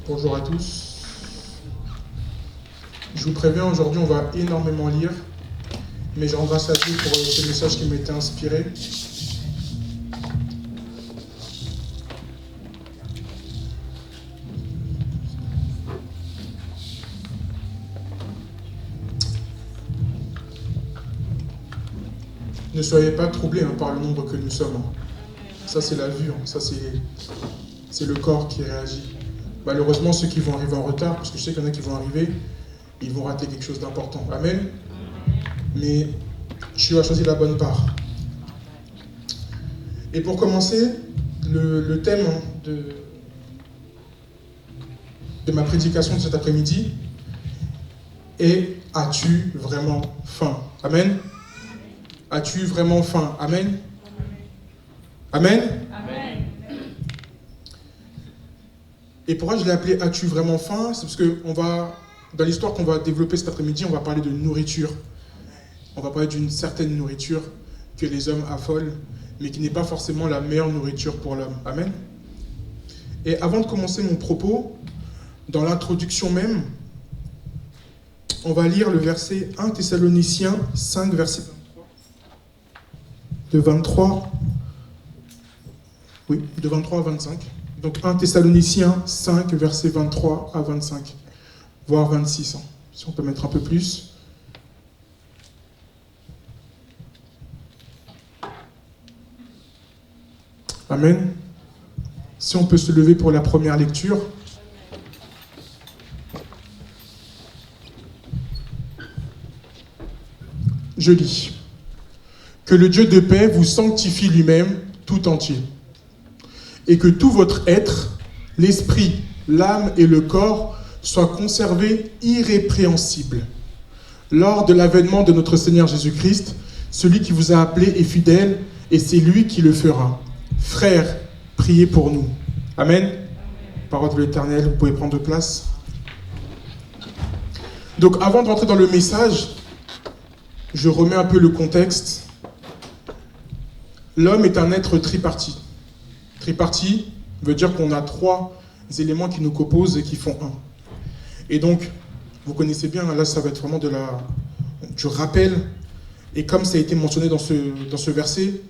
Bonjour à tous. Je vous préviens, aujourd'hui on va énormément lire, mais je rends grâce à Dieu pour ce message qui m'a été inspiré. Ne soyez pas troublés par le nombre que nous sommes. Ça c'est la vue, ça c'est le corps qui réagit. Malheureusement, ceux qui vont arriver en retard, parce que je sais qu'il y en a qui vont arriver, ils vont rater quelque chose d'important. Amen. Mais tu as choisi la bonne part. Et pour commencer, le thème de ma prédication de cet après-midi est « As-tu vraiment faim ?» Amen. As-tu vraiment faim? Amen. Amen. Amen. Et pourquoi je l'ai appelé « As-tu vraiment faim ?» C'est parce que dans l'histoire qu'on va développer cet après-midi, on va parler de nourriture. On va parler d'une certaine nourriture que les hommes affolent, mais qui n'est pas forcément la meilleure nourriture pour l'homme. Amen. Et avant de commencer mon propos, dans l'introduction même, on va lire le verset 1 Thessaloniciens 5, verset 23. De 23 à 25. Donc 1 Thessaloniciens 5, versets 23 à 25, voire 26, si on peut mettre un peu plus. Amen. Si on peut se lever pour la première lecture. Je lis. Que le Dieu de paix vous sanctifie lui-même tout entier. Et que tout votre être, l'esprit, l'âme et le corps soient conservés irrépréhensibles lors de l'avènement de notre Seigneur Jésus-Christ. Celui qui vous a appelé est fidèle et c'est lui qui le fera. Frères, priez pour nous. Amen. Parole de l'Éternel, vous pouvez prendre place. Donc avant de rentrer dans le message, je remets un peu le contexte. L'homme est un être tripartite. Tripartie veut dire qu'on a trois éléments qui nous composent et qui font un. Et donc, vous connaissez bien, là ça va être vraiment du rappel. Et comme ça a été mentionné dans ce verset,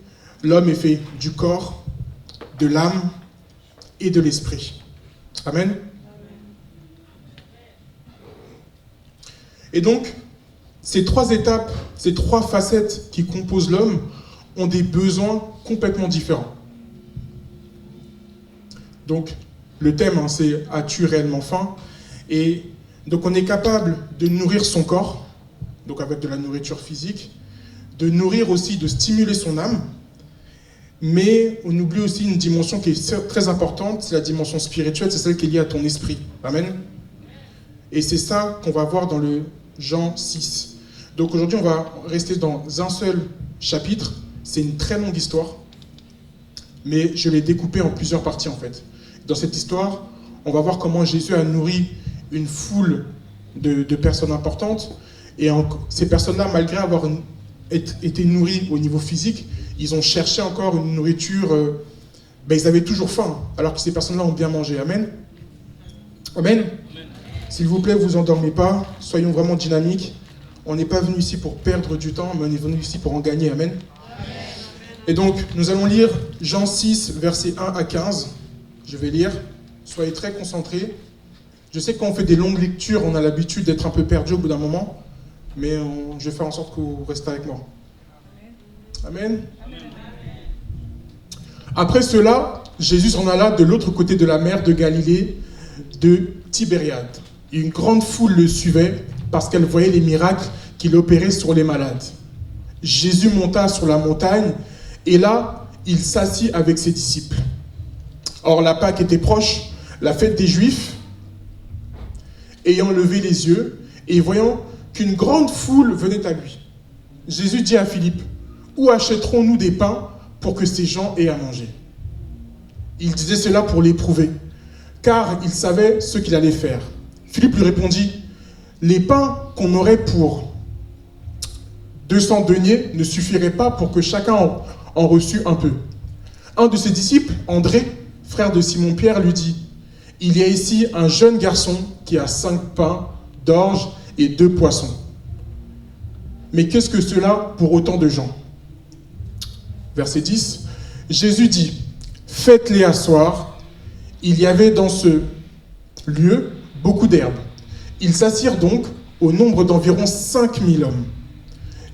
l'homme est fait du corps, de l'âme et de l'esprit. Amen. Et donc, ces trois étapes, ces trois facettes qui composent l'homme ont des besoins complètement différents. Donc, le thème, c'est « As-tu réellement faim ?» Et donc, on est capable de nourrir son corps, donc avec de la nourriture physique, de nourrir aussi, de stimuler son âme, mais on oublie aussi une dimension qui est très importante, c'est la dimension spirituelle, c'est celle qui est liée à ton esprit. Amen. Et c'est ça qu'on va voir dans le Jean 6. Donc aujourd'hui, on va rester dans un seul chapitre. C'est une très longue histoire, mais je l'ai découpée en plusieurs parties en fait. Dans cette histoire, on va voir comment Jésus a nourri une foule de personnes importantes. Et ces personnes-là, malgré avoir été nourries au niveau physique, ils ont cherché encore une nourriture. Ils avaient toujours faim, alors que ces personnes-là ont bien mangé. Amen. Amen. S'il vous plaît, vous endormez pas. Soyons vraiment dynamiques. On n'est pas venu ici pour perdre du temps, mais on est venu ici pour en gagner. Amen. Et donc, nous allons lire Jean 6, versets 1 à 15. Je vais lire. Soyez très concentrés. Je sais que quand on fait des longues lectures, on a l'habitude d'être un peu perdu au bout d'un moment, mais je vais faire en sorte que vous restez avec moi. Amen. Après cela, Jésus s'en alla de l'autre côté de la mer de Galilée, de Tibériade. Et une grande foule le suivait parce qu'elle voyait les miracles qu'il opérait sur les malades. Jésus monta sur la montagne et là, il s'assit avec ses disciples. Or, la Pâque était proche, la fête des Juifs. Ayant levé les yeux et voyant qu'une grande foule venait à lui, Jésus dit à Philippe, « Où achèterons-nous des pains pour que ces gens aient à manger ?» Il disait cela pour l'éprouver, car il savait ce qu'il allait faire. Philippe lui répondit, « Les pains qu'on aurait pour 200 deniers ne suffiraient pas pour que chacun en reçût un peu. » Un de ses disciples, André, frère de Simon-Pierre, lui dit, Il y a ici un jeune garçon qui a 5 pains d'orge et 2 poissons. Mais qu'est-ce que cela pour autant de gens? Verset 10, Jésus dit, faites-les asseoir. Il y avait dans ce lieu beaucoup d'herbes. Ils s'assirent donc au nombre d'environ 5000 hommes.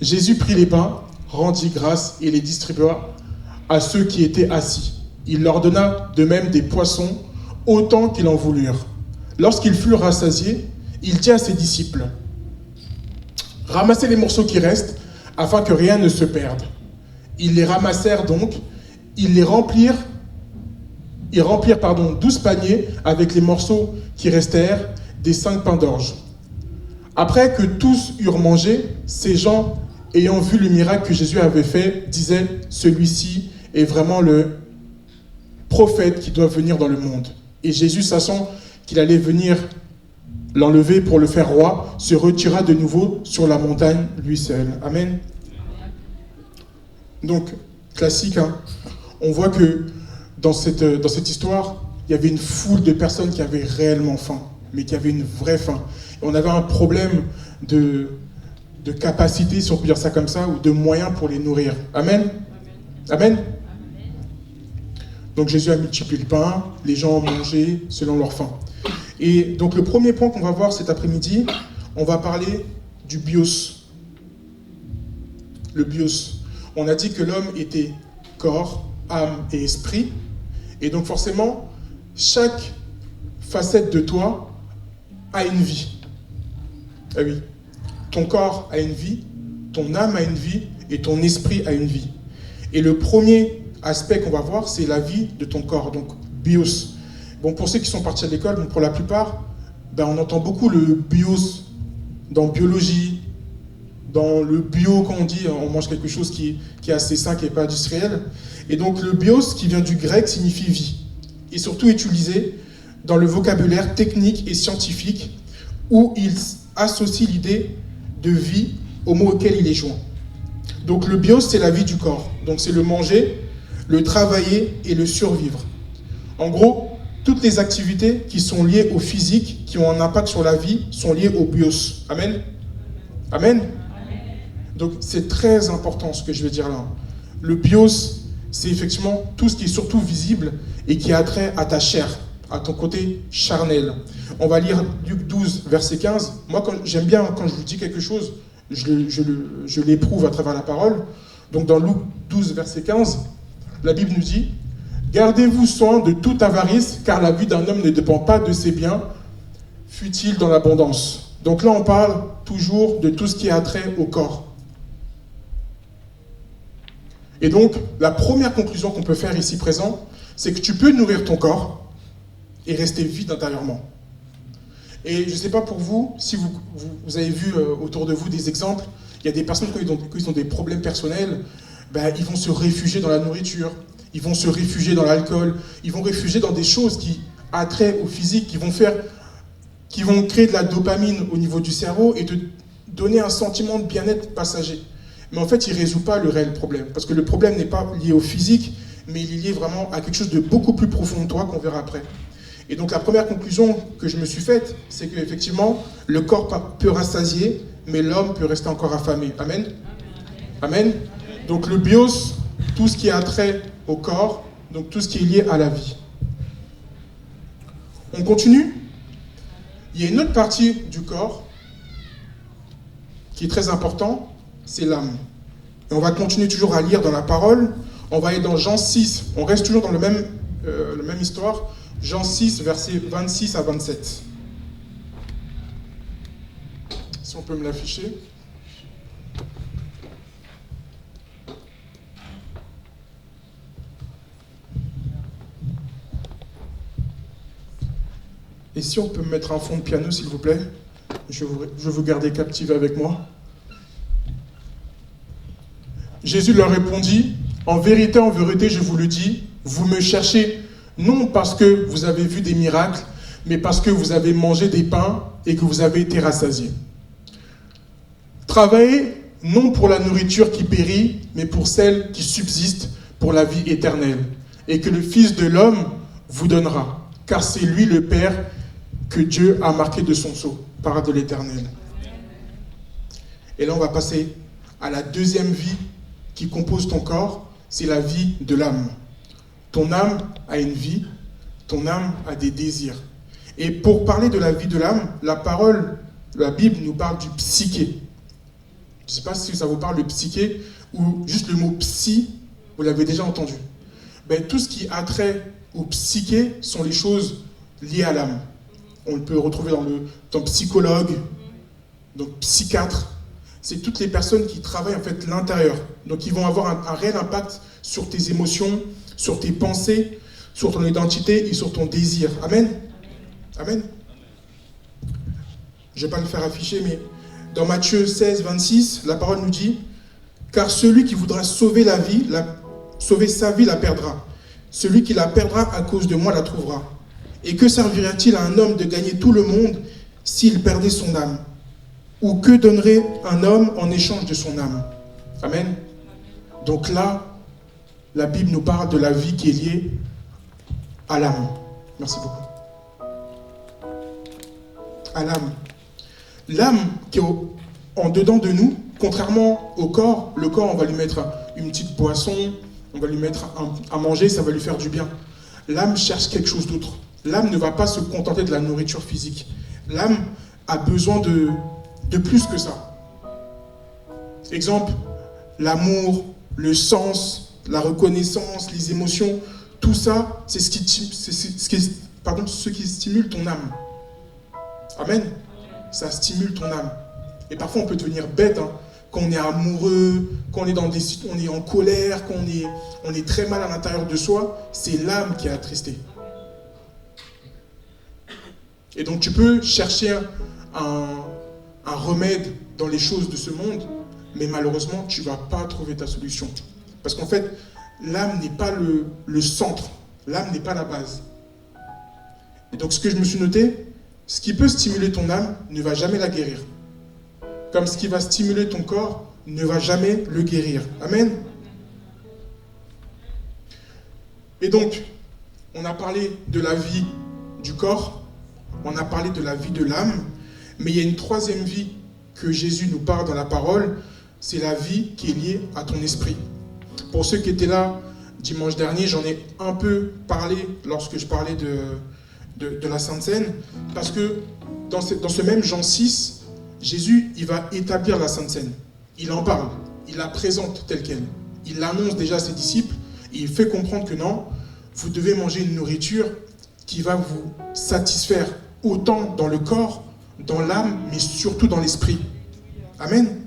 Jésus prit les pains, rendit grâce et les distribua à ceux qui étaient assis. Il leur donna de même des poissons, autant qu'ils en voulurent. Lorsqu'ils furent rassasiés, il dit à ses disciples, ramassez les morceaux qui restent, afin que rien ne se perde. Ils les ramassèrent donc, ils remplirent 12 paniers avec les morceaux qui restèrent des 5 pains d'orge. Après que tous eurent mangé, ces gens, ayant vu le miracle que Jésus avait fait, disaient, celui-ci est vraiment le prophète qui doit venir dans le monde. Et Jésus, sachant qu'il allait venir l'enlever pour le faire roi, se retira de nouveau sur la montagne, lui seul. Amen. Donc, classique, hein. On voit que dans cette histoire, il y avait une foule de personnes qui avaient réellement faim, mais qui avaient une vraie faim. Et on avait un problème de capacité, si on peut dire ça comme ça, ou de moyens pour les nourrir. Amen. Amen. Donc Jésus a multiplié le pain, les gens ont mangé selon leur faim. Et donc le premier point qu'on va voir cet après-midi, on va parler du bios. Le bios. On a dit que l'homme était corps, âme et esprit. Et donc forcément, chaque facette de toi a une vie. Ah oui. Ton corps a une vie, ton âme a une vie et ton esprit a une vie. Et le premier aspect qu'on va voir, c'est la vie de ton corps, donc bios. Bon, pour ceux qui sont partis à l'école, bon, pour la plupart, on entend beaucoup le bios dans biologie, dans le bio, quand on dit on mange quelque chose qui est assez sain, qui n'est pas industriel. Et donc le bios, qui vient du grec, signifie vie. Et surtout utilisé dans le vocabulaire technique et scientifique, où il associe l'idée de vie au mot auquel il est joint. Donc le bios, c'est la vie du corps. Donc c'est le manger, le travailler et le survivre. En gros, toutes les activités qui sont liées au physique, qui ont un impact sur la vie, sont liées au bios. Amen. Amen. Donc c'est très important ce que je vais dire là. Le bios, c'est effectivement tout ce qui est surtout visible et qui a trait à ta chair, à ton côté charnel. On va lire Luc 12, verset 15. Moi, j'aime bien quand je vous dis quelque chose, je l'éprouve à travers la parole. Donc dans Luc 12, verset 15, la Bible nous dit « Gardez-vous soin de toute avarice, car la vie d'un homme ne dépend pas de ses biens, fût-il dans l'abondance. » Donc là, on parle toujours de tout ce qui a trait au corps. Et donc, la première conclusion qu'on peut faire ici présent, c'est que tu peux nourrir ton corps et rester vide intérieurement. Et je ne sais pas pour vous, si vous avez vu autour de vous des exemples, il y a des personnes quand ils ont des problèmes personnels, ils vont se réfugier dans la nourriture, ils vont se réfugier dans l'alcool, ils vont réfugier dans des choses qui a trait au physique, qui vont créer de la dopamine au niveau du cerveau et te donner un sentiment de bien-être passager. Mais en fait, il ne résout pas le réel problème, parce que le problème n'est pas lié au physique, mais il est lié vraiment à quelque chose de beaucoup plus profond de toi qu'on verra après. Et donc la première conclusion que je me suis faite, c'est qu'effectivement, le corps peut rassasier, mais l'homme peut rester encore affamé. Amen. Amen. Donc le bios, tout ce qui a trait au corps, donc tout ce qui est lié à la vie. On continue. Il y a une autre partie du corps qui est très importante, c'est l'âme. Et on va continuer toujours à lire dans la parole. On va aller dans Jean 6. On reste toujours dans la même histoire. Jean 6, versets 26 à 27. Si on peut me l'afficher. Et si on peut me mettre un fond de piano, s'il vous plaît, je veux vous garder captive avec moi. Jésus leur répondit, en vérité, je vous le dis, vous me cherchez non parce que vous avez vu des miracles, mais parce que vous avez mangé des pains et que vous avez été rassasiés. Travaillez non pour la nourriture qui périt, mais pour celle qui subsiste pour la vie éternelle, et que le Fils de l'homme vous donnera. car c'est lui le Père que Dieu a marqué de son sceau, parole de l'Éternel. Et là, on va passer à la deuxième vie qui compose ton corps, c'est la vie de l'âme. Ton âme a une vie, ton âme a des désirs. Et pour parler de la vie de l'âme, la Bible nous parle du psyché. Je ne sais pas si ça vous parle, le psyché, ou juste le mot psy, vous l'avez déjà entendu. Tout ce qui a trait au psyché sont les choses liées à l'âme. On peut retrouver dans psychologue, donc psychiatre. C'est toutes les personnes qui travaillent en fait l'intérieur. Donc ils vont avoir un réel impact sur tes émotions, sur tes pensées, sur ton identité et sur ton désir. Amen. Amen. Je ne vais pas le faire afficher, mais dans Matthieu 16, 26, la parole nous dit « Car celui qui voudra sauver sauver sa vie la perdra. Celui qui la perdra à cause de moi la trouvera. Et que servirait-il à un homme de gagner tout le monde s'il perdait son âme ? Ou que donnerait un homme en échange de son âme ?» Amen. Donc là, la Bible nous parle de la vie qui est liée à l'âme. Merci beaucoup. À l'âme. L'âme qui est en dedans de nous, contrairement au corps, le corps, on va lui mettre une petite boisson, on va lui mettre à manger, ça va lui faire du bien. L'âme cherche quelque chose d'autre. L'âme ne va pas se contenter de la nourriture physique. L'âme a besoin de plus que ça. Exemple, l'amour, le sens, la reconnaissance, les émotions, tout ça, c'est ce qui stimule ton âme. Amen. Ça stimule ton âme. Et parfois, on peut devenir bête quand on est amoureux, quand on est en colère, quand on est très mal à l'intérieur de soi. C'est l'âme qui est attristée. Et donc, tu peux chercher un remède dans les choses de ce monde, mais malheureusement, tu ne vas pas trouver ta solution. Parce qu'en fait, l'âme n'est pas le centre. L'âme n'est pas la base. Et donc, ce que je me suis noté, ce qui peut stimuler ton âme ne va jamais la guérir. Comme ce qui va stimuler ton corps ne va jamais le guérir. Amen. Et donc, on a parlé de la vie du corps, on a parlé de la vie de l'âme, mais il y a une troisième vie que Jésus nous parle dans la parole, c'est la vie qui est liée à ton esprit. Pour ceux qui étaient là dimanche dernier, j'en ai un peu parlé lorsque je parlais de la Sainte Seine, parce que dans ce même Jean 6, Jésus, il va établir la Sainte Seine. Il en parle, il la présente telle qu'elle. Il l'annonce déjà à ses disciples, et il fait comprendre que non, vous devez manger une nourriture qui va vous satisfaire autant dans le corps, dans l'âme, mais surtout dans l'esprit. Amen.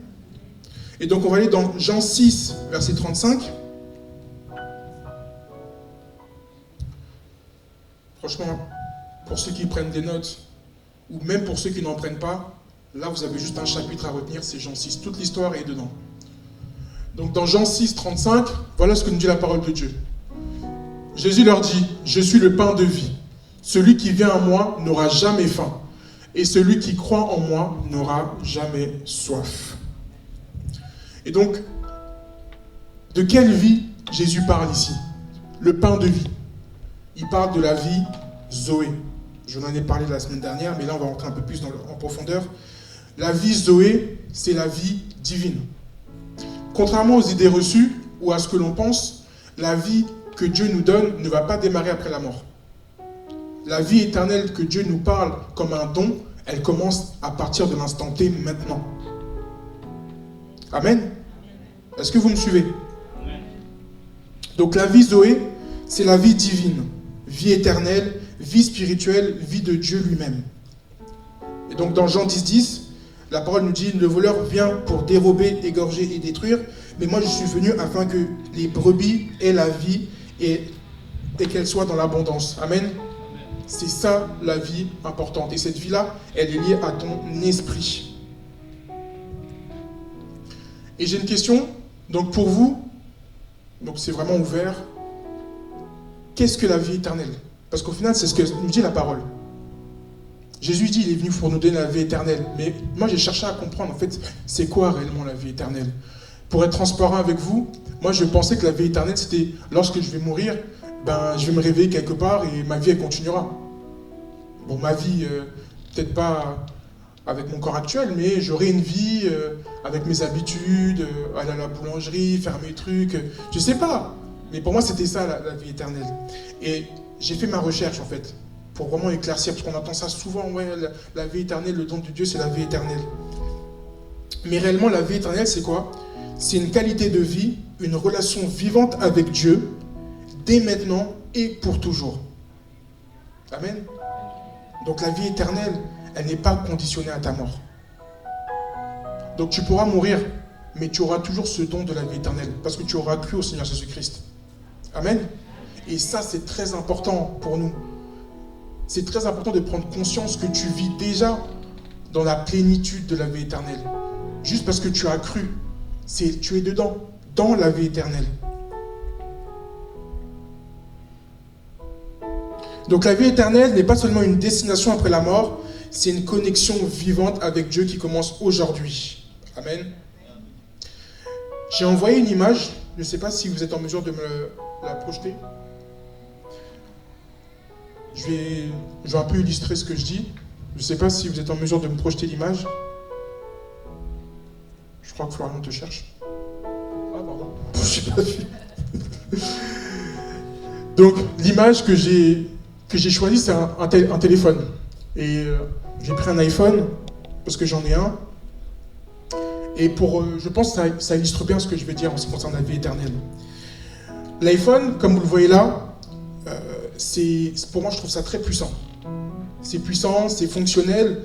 Et donc on va aller dans Jean 6, verset 35. Franchement, pour ceux qui prennent des notes, ou même pour ceux qui n'en prennent pas, là vous avez juste un chapitre à retenir, c'est Jean 6. Toute l'histoire est dedans. Donc dans Jean 6, 35, voilà ce que nous dit la parole de Dieu. Jésus leur dit, « Je suis le pain de vie. Celui qui vient à moi n'aura jamais faim. Et celui qui croit en moi n'aura jamais soif. » Et donc, de quelle vie Jésus parle ici? Le pain de vie. Il parle de la vie Zoé. Je en ai parlé la semaine dernière, mais là on va rentrer un peu plus en profondeur. La vie Zoé, c'est la vie divine. Contrairement aux idées reçues ou à ce que l'on pense, la vie que Dieu nous donne ne va pas démarrer après la mort. La vie éternelle que Dieu nous parle comme un don, elle commence à partir de l'instant T maintenant. Amen. Est-ce que vous me suivez? Donc la vie Zoé, c'est la vie divine, vie éternelle, vie spirituelle, vie de Dieu lui-même. Et donc dans Jean 10, 10, la parole nous dit, le voleur vient pour dérober, égorger et détruire, mais moi je suis venu afin que les brebis aient la vie et qu'elles soient dans l'abondance. Amen. C'est ça la vie importante. Et cette vie-là, elle est liée à ton esprit. Et j'ai une question, donc pour vous, donc c'est vraiment ouvert. Qu'est-ce que la vie éternelle? Parce qu'au final, c'est ce que nous dit la parole. Jésus dit, il est venu pour nous donner la vie éternelle. Mais moi, j'ai cherché à comprendre, en fait, c'est quoi réellement la vie éternelle? Pour être transparent avec vous, moi, je pensais que la vie éternelle, c'était lorsque je vais mourir, je vais me réveiller quelque part et ma vie, elle continuera. bon, ma vie, peut-être pas avec mon corps actuel, mais j'aurai une vie avec mes habitudes, aller à la boulangerie, faire mes trucs, je sais pas. Mais pour moi, c'était ça, la vie éternelle. Et j'ai fait ma recherche, en fait, pour vraiment éclaircir, parce qu'on entend ça souvent, ouais, la vie éternelle, le don de Dieu, c'est la vie éternelle. Mais réellement, la vie éternelle, c'est quoi? C'est une qualité de vie, une relation vivante avec Dieu, dès maintenant et pour toujours. Amen. Donc la vie éternelle, elle n'est pas conditionnée à ta mort. Donc tu pourras mourir, mais tu auras toujours ce don de la vie éternelle, parce que tu auras cru au Seigneur Jésus-Christ. Amen. Et ça, c'est très important pour nous. C'est très important de prendre conscience que tu vis déjà dans la plénitude de la vie éternelle. Juste parce que tu as cru, tu es dedans, dans la vie éternelle. Donc la vie éternelle n'est pas seulement une destination après la mort, c'est une connexion vivante avec Dieu qui commence aujourd'hui. Amen. J'ai envoyé une image, je ne sais pas si vous êtes en mesure de me la projeter. Je vais un peu illustrer ce que je dis. Je ne sais pas si vous êtes en mesure de me projeter l'image. Je crois que Florian te cherche. Ah pardon, je n'ai pas vu. Donc l'image que j'ai choisie, c'est un téléphone. Et j'ai pris un iPhone, parce que j'en ai un. Et je pense que ça illustre bien ce que je vais dire en ce qui concerne la vie éternelle. L'iPhone, comme vous le voyez là, pour moi, je trouve ça très puissant. C'est puissant, c'est fonctionnel,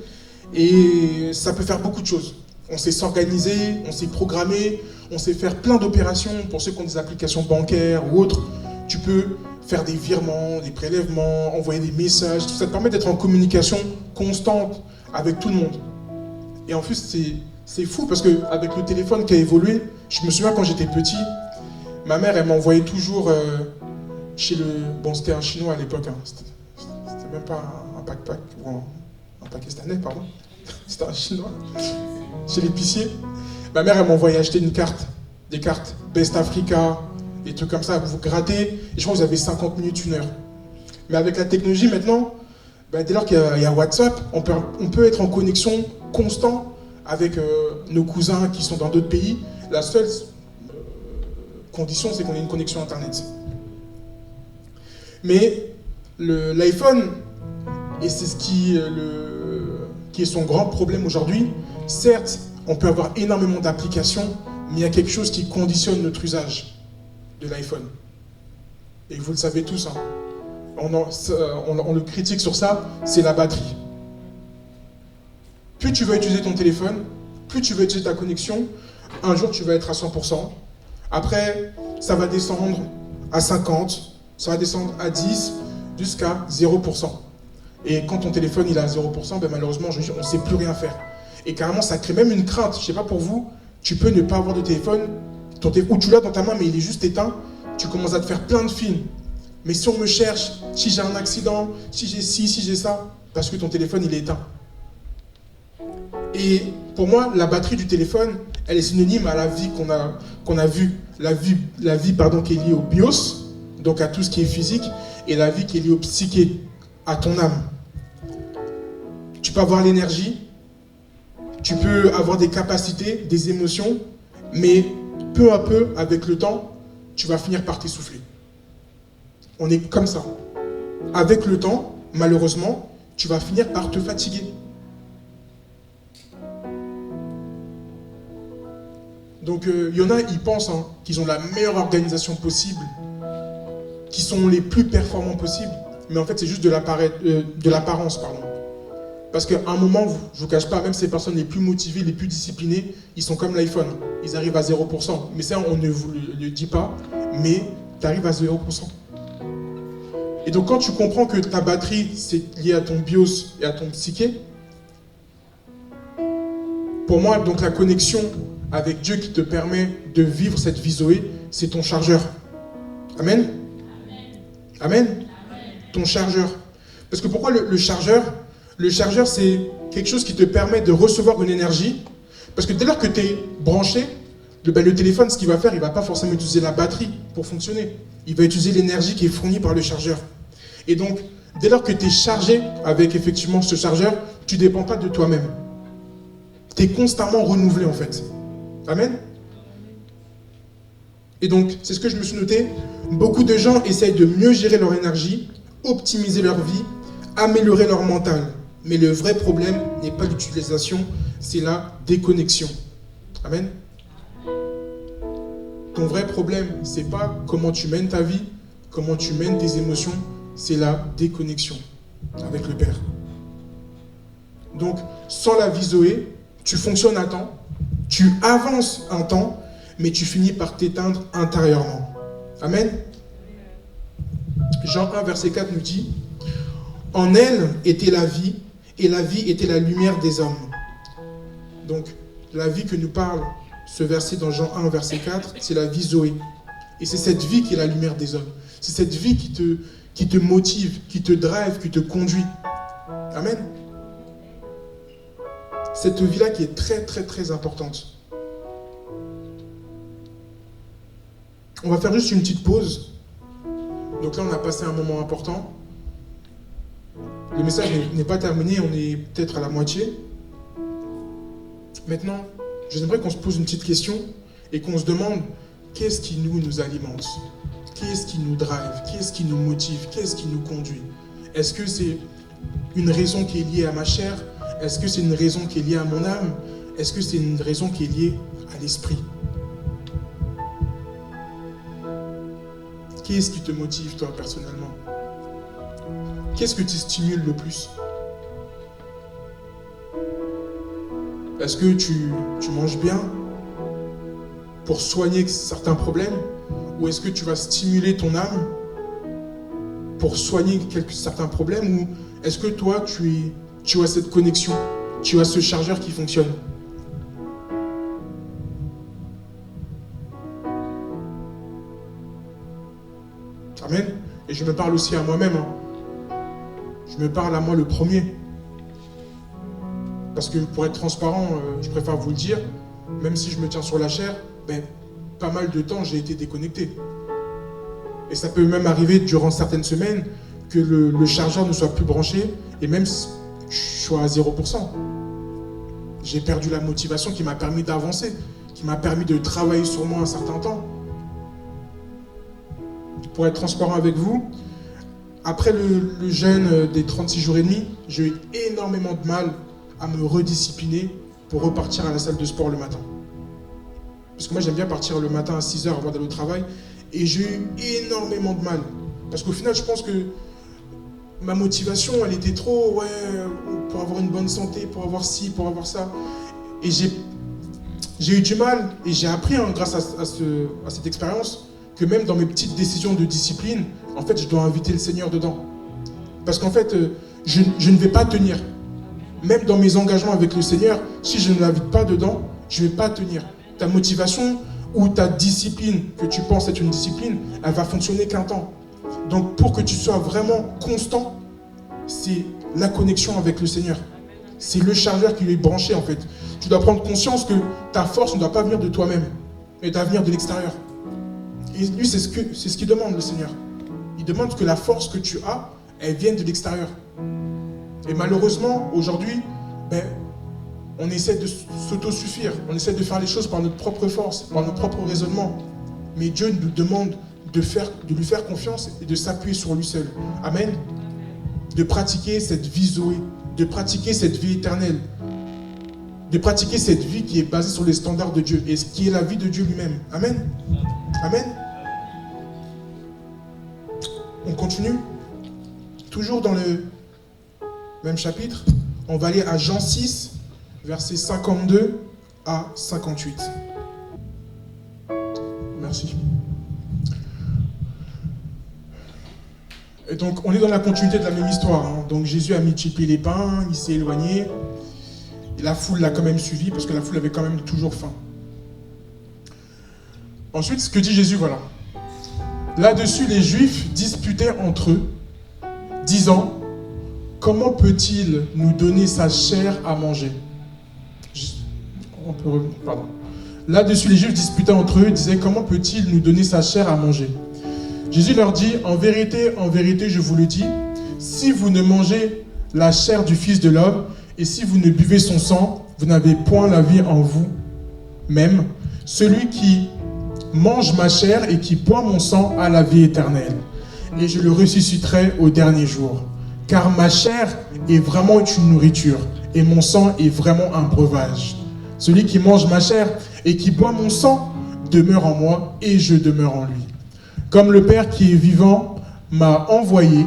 et ça peut faire beaucoup de choses. On sait s'organiser, on sait programmer, on sait faire plein d'opérations. Pour ceux qui ont des applications bancaires ou autres, tu peux faire des virements, des prélèvements, envoyer des messages. Tout ça te permet d'être en communication constante avec tout le monde. Et en plus, c'est fou parce qu'avec le téléphone qui a évolué, je me souviens quand j'étais petit, ma mère, elle m'envoyait toujours chez bon, c'était un Chinois à l'époque, hein. C'était même pas un backpack, ou un Pakistanais, pardon. C'était un Chinois. Chez l'épicier. Ma mère, elle m'envoyait acheter des cartes Best Africa, des trucs comme ça, vous grattez, et je crois que vous avez 50 minutes, 1 heure. Mais avec la technologie maintenant, dès lors qu'il y a WhatsApp, on peut être en connexion constante avec nos cousins qui sont dans d'autres pays. La seule condition, c'est qu'on ait une connexion Internet. Mais l'iPhone, et c'est ce qui est son grand problème aujourd'hui, certes, on peut avoir énormément d'applications, mais il y a quelque chose qui conditionne notre usage de l'iPhone. Et vous le savez tous, hein. On le critique sur ça, c'est la batterie. Plus tu vas utiliser ton téléphone, plus tu vas utiliser ta connexion, un jour tu vas être à 100%. Après, ça va descendre à 50%, ça va descendre à 10%, jusqu'à 0%. Et quand ton téléphone il est à 0%, malheureusement, on ne sait plus rien faire. Et carrément, ça crée même une crainte. Je ne sais pas pour vous, tu peux ne pas avoir de téléphone, ou tu l'as dans ta main, mais il est juste éteint. Tu commences à te faire plein de films. Mais si on me cherche, si j'ai un accident, si j'ai ci, si j'ai ça, parce que ton téléphone il est éteint. Et pour moi, la batterie du téléphone, elle est synonyme à la vie qu'on a vue. La vie qui est liée au bios, donc à tout ce qui est physique, et la vie qui est liée au psyché, à ton âme. Tu peux avoir l'énergie, tu peux avoir des capacités, des émotions, mais peu à peu, avec le temps, tu vas finir par t'essouffler. On est comme ça. Avec le temps, malheureusement, tu vas finir par te fatiguer. Donc il y en a, ils pensent qu'ils ont la meilleure organisation possible, qu'ils sont les plus performants possibles, mais en fait c'est juste de l'apparence, pardon. Parce qu'à un moment, je ne vous cache pas, même ces personnes les plus motivées, les plus disciplinées, ils sont comme l'iPhone, ils arrivent à 0%. Mais ça, on ne vous le dit pas, mais tu arrives à 0%. Et donc quand tu comprends que ta batterie, c'est lié à ton bios et à ton psyché, pour moi, donc la connexion avec Dieu qui te permet de vivre cette vie Zoé, c'est ton chargeur. Amen. Amen. Amen. Ton chargeur. Parce que pourquoi le chargeur? Le chargeur, c'est quelque chose qui te permet de recevoir une énergie. Parce que dès lors que tu es branché, le téléphone, ce qu'il va faire, il ne va pas forcément utiliser la batterie pour fonctionner. Il va utiliser l'énergie qui est fournie par le chargeur. Et donc, Dès lors que tu es chargé avec effectivement ce chargeur, tu ne dépends pas de toi-même. Tu es constamment renouvelé en fait. Amen. Et donc, c'est ce que je me suis noté. Beaucoup de gens essayent de mieux gérer leur énergie, optimiser leur vie, améliorer leur mental. Mais le vrai problème n'est pas l'utilisation, c'est la déconnexion. Amen. Ton vrai problème, c'est pas comment tu mènes ta vie, comment tu mènes tes émotions, c'est la déconnexion avec le Père. Donc, sans la vie Zoé, tu fonctionnes un temps, tu avances un temps, mais tu finis par t'éteindre intérieurement. Amen. Jean 1, verset 4 nous dit « En elle était la vie, et la vie était la lumière des hommes. » Donc, la vie que nous parle ce verset dans Jean 1, verset 4, c'est la vie Zoé. Et c'est cette vie qui est la lumière des hommes. C'est cette vie qui te motive, qui te drive, qui te conduit. Amen. Cette vie-là qui est très, très, très importante. On va faire juste une petite pause. Donc là, on a passé un moment important. Le message n'est pas terminé, on est peut-être à la moitié. Maintenant, j'aimerais qu'on se pose une petite question et qu'on se demande qu'est-ce qui nous alimente, qu'est-ce qui nous drive, qu'est-ce qui nous motive, qu'est-ce qui nous conduit. Est-ce que c'est une raison qui est liée à ma chair? Est-ce que c'est une raison qui est liée à mon âme? Est-ce que c'est une raison qui est liée à l'esprit? Qu'est-ce qui te motive, toi, personnellement? Qu'est-ce que tu stimules le plus? Est-ce que tu manges bien pour soigner certains problèmes? Ou est-ce que tu vas stimuler ton âme pour soigner certains problèmes? Ou est-ce que toi, tu as cette connexion, tu as ce chargeur qui fonctionne? Amen. Et je me parle aussi à moi-même. Je me parle à moi le premier. Parce que pour être transparent, je préfère vous le dire, même si je me tiens sur la chair, pas mal de temps j'ai été déconnecté. Et ça peut même arriver durant certaines semaines que le chargeur ne soit plus branché et même je sois à 0%. J'ai perdu la motivation qui m'a permis d'avancer, qui m'a permis de travailler sur moi un certain temps. Pour être transparent avec vous, après le jeûne des 36 jours et demi, j'ai eu énormément de mal à me rediscipliner pour repartir à la salle de sport le matin. Parce que moi, j'aime bien partir le matin à 6h avant d'aller au travail. Et j'ai eu énormément de mal. Parce qu'au final, je pense que ma motivation, elle était trop, pour avoir une bonne santé, pour avoir ci, pour avoir ça. Et j'ai eu du mal, et j'ai appris, grâce à cette expérience, que même dans mes petites décisions de discipline, en fait, je dois inviter le Seigneur dedans. Parce qu'en fait, je ne vais pas tenir. Même dans mes engagements avec le Seigneur, si je ne l'invite pas dedans, je ne vais pas tenir. Ta motivation ou ta discipline, que tu penses être une discipline, elle va fonctionner qu'un temps. Donc pour que tu sois vraiment constant, c'est la connexion avec le Seigneur. C'est le chargeur qui est branché en fait. Tu dois prendre conscience que ta force ne doit pas venir de toi-même, mais doit venir de l'extérieur. Et lui, c'est ce qu'il demande, le Seigneur. Il demande que la force que tu as, elle vienne de l'extérieur. Et malheureusement, aujourd'hui, on essaie de s'autosuffire, on essaie de faire les choses par notre propre force, par notre propre raisonnement. Mais Dieu nous demande de lui faire confiance et de s'appuyer sur lui seul. Amen. De pratiquer cette vie Zoé, de pratiquer cette vie éternelle, de pratiquer cette vie qui est basée sur les standards de Dieu et ce qui est la vie de Dieu lui-même. Amen. Amen. On continue. Toujours dans le même chapitre, on va aller à Jean 6, versets 52 à 58. Merci. Et donc, on est dans la continuité de la même histoire. Donc, Jésus a multiplié les pains, il s'est éloigné. Et la foule l'a quand même suivi, parce que la foule avait quand même toujours faim. Ensuite, ce que dit Jésus, voilà. Là-dessus, les Juifs disputaient entre eux, disant: comment peut-il nous donner sa chair à manger? Pardon. Là-dessus, les Juifs disputaient entre eux, disaient: comment peut-il nous donner sa chair à manger? Jésus leur dit: en vérité, je vous le dis, si vous ne mangez la chair du Fils de l'homme et si vous ne buvez son sang, vous n'avez point la vie en vous-même. Celui qui mange ma chair et qui boit mon sang a la vie éternelle. Et je le ressusciterai au dernier jour. Car ma chair est vraiment une nourriture et mon sang est vraiment un breuvage. Celui qui mange ma chair et qui boit mon sang demeure en moi et je demeure en lui. Comme le Père qui est vivant m'a envoyé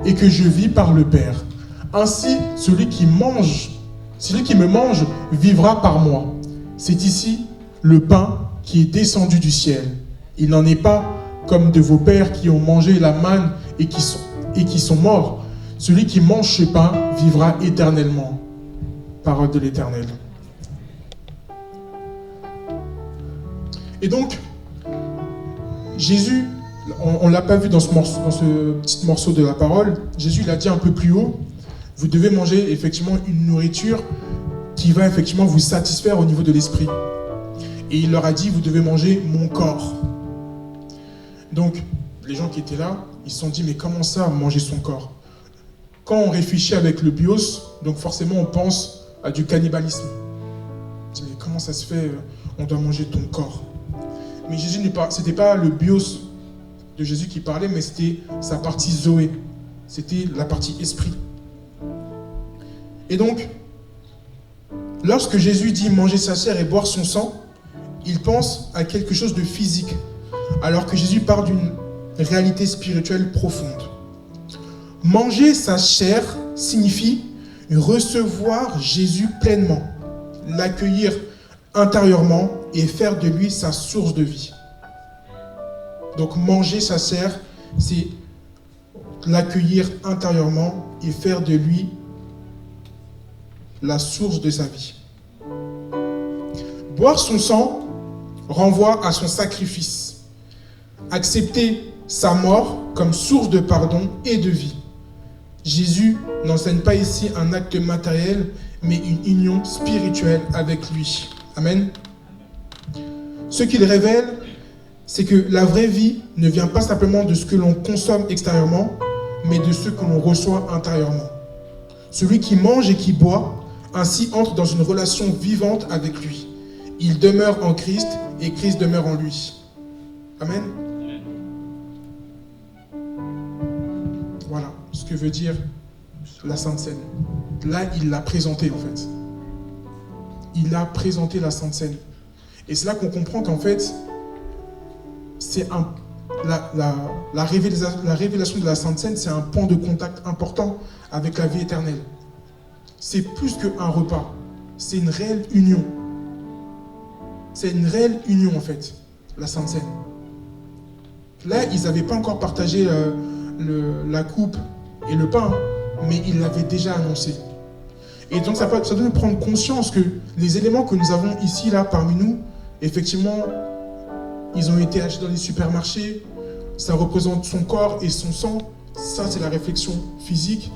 et que je vis par le Père. Ainsi, celui qui me mange vivra par moi. C'est ici le pain qui est descendu du ciel. Il n'en est pas comme de vos pères qui ont mangé la manne et qui sont morts. Celui qui mange ce pain vivra éternellement. Parole de l'Éternel. Et donc, Jésus, on ne l'a pas vu dans ce petit morceau de la parole, Jésus l'a dit un peu plus haut, vous devez manger effectivement une nourriture qui va effectivement vous satisfaire au niveau de l'esprit. Et il leur a dit, vous devez manger mon corps. Donc, les gens qui étaient là, ils se sont dit, mais comment ça, manger son corps? Quand on réfléchit avec le bios, donc forcément on pense à du cannibalisme. On dit, mais comment ça se fait, on doit manger ton corps? Mais Jésus c'était pas le bios de Jésus qui parlait, mais c'était sa partie Zoé. C'était la partie esprit. Et donc, lorsque Jésus dit manger sa chair et boire son sang, il pense à quelque chose de physique, alors que Jésus parle d'une réalité spirituelle profonde. Manger sa chair signifie recevoir Jésus pleinement, l'accueillir intérieurement et faire de lui sa source de vie. Donc manger sa chair, c'est l'accueillir intérieurement et faire de lui la source de sa vie. Boire son sang renvoie à son sacrifice. Accepter sa mort comme source de pardon et de vie. Jésus n'enseigne pas ici un acte matériel, mais une union spirituelle avec lui. Amen. Ce qu'il révèle, c'est que la vraie vie ne vient pas simplement de ce que l'on consomme extérieurement, mais de ce que l'on reçoit intérieurement. Celui qui mange et qui boit, ainsi entre dans une relation vivante avec lui. Il demeure en Christ et Christ demeure en lui. Amen. Voilà ce que veut dire la Sainte Seine. Là, il l'a présenté en fait. Il a présenté la Sainte Seine. Et c'est là qu'on comprend qu'en fait, c'est la révélation de la Sainte Seine, c'est un point de contact important avec la vie éternelle. C'est plus qu'un repas. C'est une réelle union. C'est une réelle union en fait, la Sainte Seine. Là, ils n'avaient pas encore partagé la coupe et le pain, mais ils l'avaient déjà annoncé. Et donc ça doit nous prendre conscience que les éléments que nous avons ici, là, parmi nous, effectivement, ils ont été achetés dans les supermarchés, ça représente son corps et son sang, ça c'est la réflexion physique,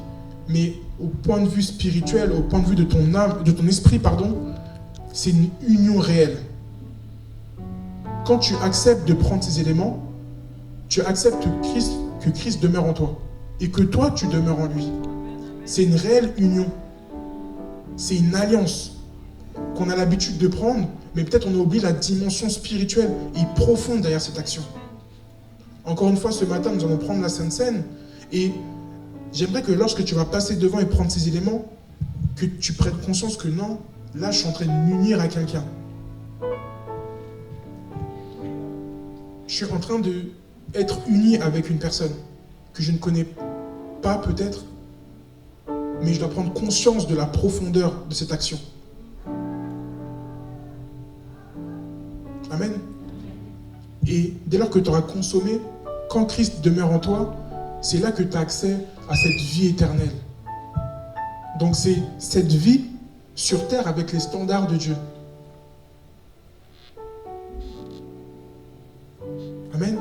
mais au point de vue spirituel, au point de vue de ton âme, de ton esprit, pardon, c'est une union réelle. Quand tu acceptes de prendre ces éléments, tu acceptes que Christ demeure en toi et que toi tu demeures en lui. C'est une réelle union. C'est une alliance qu'on a l'habitude de prendre, mais peut-être on a oublié la dimension spirituelle et profonde derrière cette action. Encore une fois, ce matin, nous allons prendre la Sainte Seine et j'aimerais que lorsque tu vas passer devant et prendre ces éléments, que tu prennes conscience que non, là, je suis en train de m'unir à quelqu'un. Je suis en train d'être uni avec une personne que je ne connais pas peut-être, mais je dois prendre conscience de la profondeur de cette action. Amen. Et dès lors que tu auras consommé, quand Christ demeure en toi, c'est là que tu as accès à cette vie éternelle. Donc c'est cette vie sur terre avec les standards de Dieu. Amen.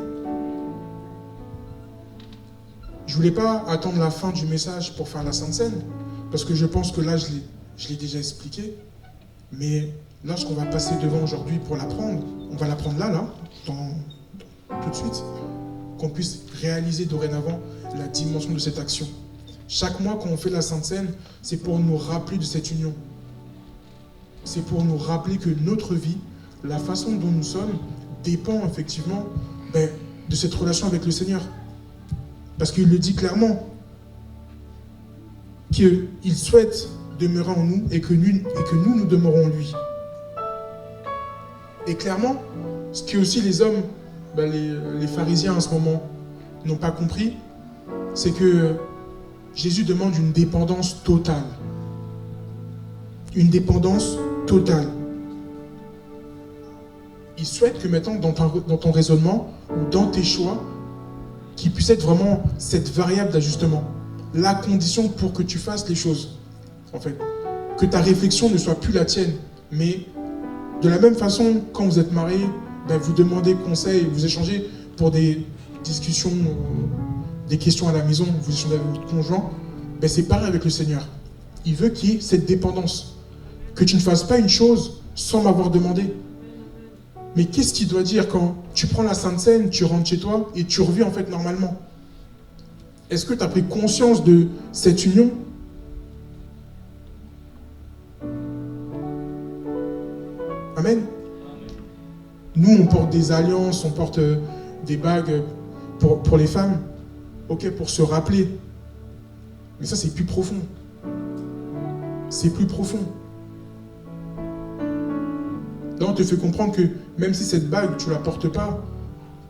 Je ne voulais pas attendre la fin du message pour faire la Sainte Seine, parce que je pense que là, je l'ai déjà expliqué. Mais lorsqu'on va passer devant aujourd'hui pour la prendre, on va la prendre là, tout de suite, qu'on puisse réaliser dorénavant la dimension de cette action. Chaque mois, quand on fait la Sainte Seine, c'est pour nous rappeler de cette union. C'est pour nous rappeler que notre vie, la façon dont nous sommes, dépend effectivement de cette relation avec le Seigneur. Parce qu'il le dit clairement, qu'il souhaite demeurer en nous et que nous demeurons en lui. Et clairement, ce que aussi les hommes, les pharisiens en ce moment, n'ont pas compris, c'est que Jésus demande une dépendance totale. Une dépendance totale. Il souhaite que maintenant, dans ton raisonnement ou dans tes choix, qu'il puisse être vraiment cette variable d'ajustement. La condition pour que tu fasses les choses, en fait. Que ta réflexion ne soit plus la tienne. Mais de la même façon, quand vous êtes mariés, vous demandez conseil, vous échangez pour des discussions, des questions à la maison, vous échangez avec votre conjoint, c'est pareil avec le Seigneur. Il veut qu'il y ait cette dépendance. Que tu ne fasses pas une chose sans m'avoir demandé. Mais qu'est-ce qu'il doit dire quand tu prends la Sainte Seine, tu rentres chez toi et tu revis en fait normalement? Est-ce que tu as pris conscience de cette union? Amen. Nous, on porte des alliances, on porte des bagues pour les femmes, ok, pour se rappeler. Mais ça, c'est plus profond. C'est plus profond. Là, on te fait comprendre que même si cette bague, tu ne la portes pas,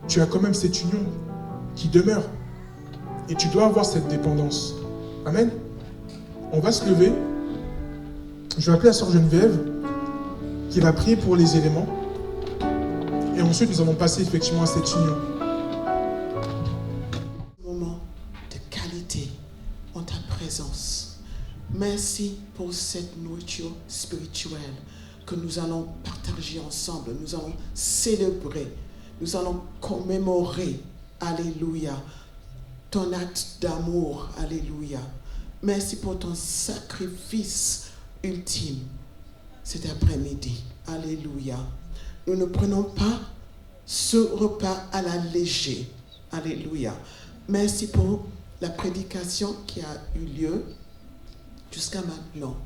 tu as quand même cette union qui demeure. Et tu dois avoir cette dépendance. Amen. On va se lever. Je vais appeler la sœur Geneviève, qui va prier pour les éléments. Et ensuite, nous allons passer effectivement à cette union. Moment de qualité en ta présence. Merci pour cette nourriture spirituelle que nous allons partager ensemble. Nous allons célébrer. Nous allons commémorer. Alléluia. Ton acte d'amour. Alléluia. Merci pour ton sacrifice ultime cet après-midi. Alléluia. Nous ne prenons pas ce repas à la légère. Alléluia. Merci pour la prédication qui a eu lieu jusqu'à maintenant.